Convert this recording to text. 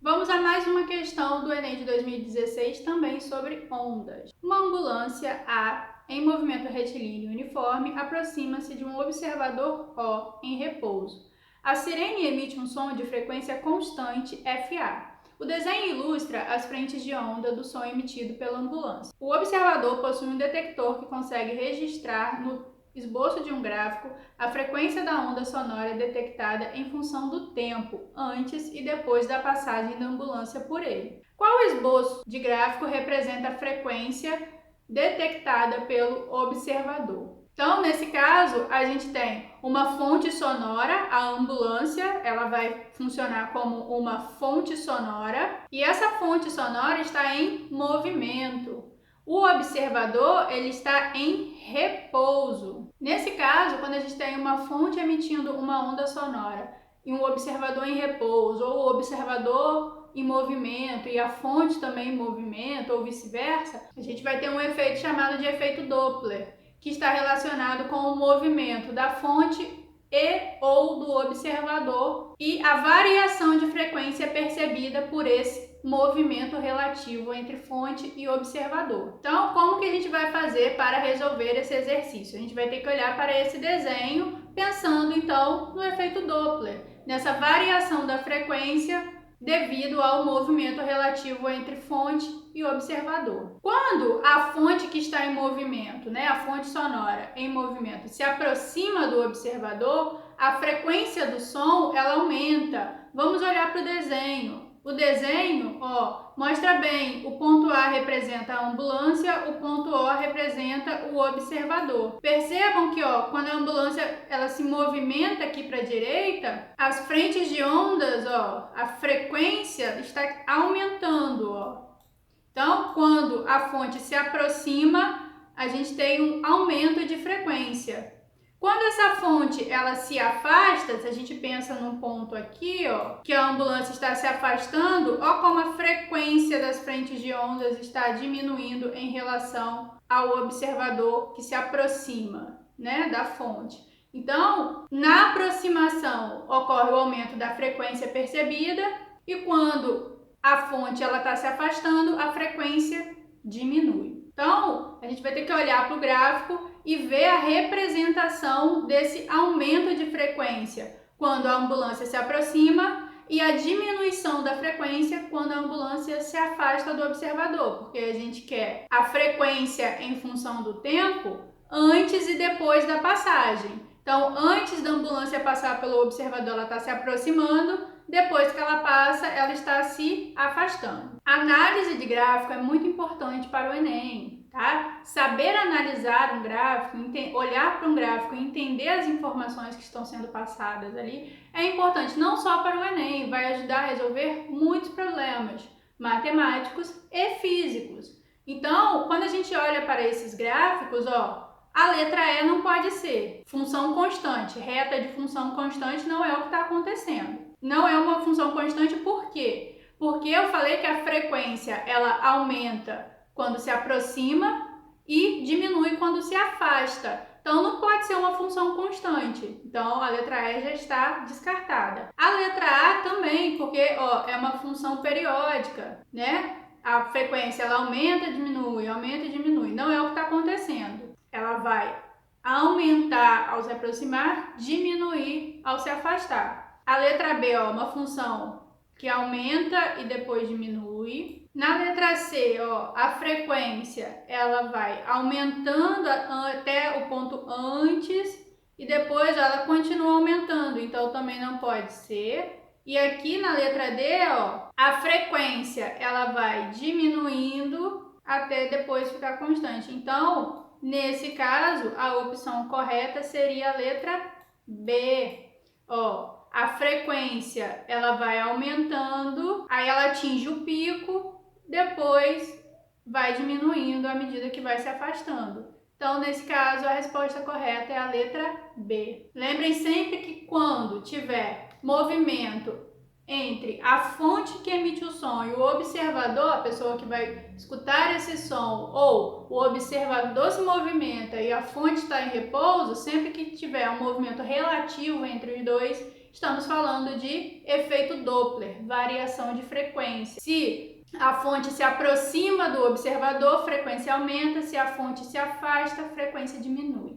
Vamos a mais uma questão do Enem de 2016, também sobre ondas. Uma ambulância A, em movimento retilíneo uniforme, aproxima-se de um observador O, em repouso. A sirene emite um som de frequência constante FA. O desenho ilustra as frentes de onda do som emitido pela ambulância. O observador possui um detector que consegue registrar no esboço de um gráfico a frequência da onda sonora detectada em função do tempo antes e depois da passagem da ambulância por ele. Qual esboço de gráfico representa a frequência detectada pelo observador? Então, nesse caso, a gente tem uma fonte sonora, a ambulância, ela vai funcionar como uma fonte sonora, e essa fonte sonora está em movimento. O observador, ele está em repouso. Nesse caso, quando a gente tem uma fonte emitindo uma onda sonora e um observador em repouso, ou o observador em movimento e a fonte também em movimento, ou vice-versa, a gente vai ter um efeito chamado de efeito Doppler, que está relacionado com o movimento da fonte e ou do observador e a variação de frequência percebida por esse movimento relativo entre fonte e observador. Então, como que a gente vai fazer para resolver esse exercício? A gente vai ter que olhar para esse desenho, pensando então no efeito Doppler, nessa variação da frequência devido ao movimento relativo entre fonte e observador. Quando a fonte que está em movimento, a fonte sonora em movimento, se aproxima do observador, a frequência do som ela aumenta. Vamos olhar para o desenho. O desenho, mostra bem, o ponto A representa a ambulância, o ponto O representa o observador. Percebam que, quando a ambulância ela se movimenta aqui para a direita, as frentes de ondas, a frequência está aumentando, Então, quando a fonte se aproxima, a gente tem um aumento de frequência. Quando essa fonte ela se afasta, se a gente pensa num ponto aqui, que a ambulância está se afastando, como a frequência das frentes de ondas está diminuindo em relação ao observador que se aproxima, da fonte. Então, na aproximação ocorre o aumento da frequência percebida e quando a fonte ela está se afastando, a frequência diminui. Então, a gente vai ter que olhar para o gráfico e ver a representação desse aumento de frequência quando a ambulância se aproxima e a diminuição da frequência quando a ambulância se afasta do observador, porque a gente quer a frequência em função do tempo antes e depois da passagem. Então, antes da ambulância passar pelo observador, ela está se aproximando, depois que ela passa, ela está se afastando. A análise de gráfico é muito importante para o Enem, tá? Saber analisar um gráfico, olhar para um gráfico e entender as informações que estão sendo passadas ali é importante não só para o Enem, vai ajudar a resolver muitos problemas matemáticos e físicos. Então, quando a gente olha para esses gráficos, a letra E não pode ser função constante, reta de função constante não é o que está acontecendo. Não é uma função constante, por quê? Porque eu falei que a frequência ela aumenta quando se aproxima e diminui quando se afasta. Então não pode ser uma função constante. Então a letra E já está descartada. A letra A também, porque é uma função periódica, A frequência ela aumenta e diminui. Não é o que está acontecendo. Ela vai aumentar ao se aproximar, diminuir ao se afastar. A letra B, uma função que aumenta e depois diminui. Na letra C, a frequência ela vai aumentando até o ponto antes e depois ela continua aumentando, então também não pode ser. E aqui na letra D, a frequência ela vai diminuindo até depois ficar constante. Então, nesse caso, a opção correta seria a letra B. A frequência ela vai aumentando, aí ela atinge o pico, depois vai diminuindo à medida que vai se afastando. Então, nesse caso, a resposta correta é a letra B. Lembrem sempre que quando tiver movimento entre a fonte que emite o som e o observador, a pessoa que vai escutar esse som, ou o observador se movimenta e a fonte está em repouso, sempre que tiver um movimento relativo entre os dois, estamos falando de efeito Doppler, variação de frequência. Se a fonte se aproxima do observador, frequência aumenta, se a fonte se afasta, frequência diminui.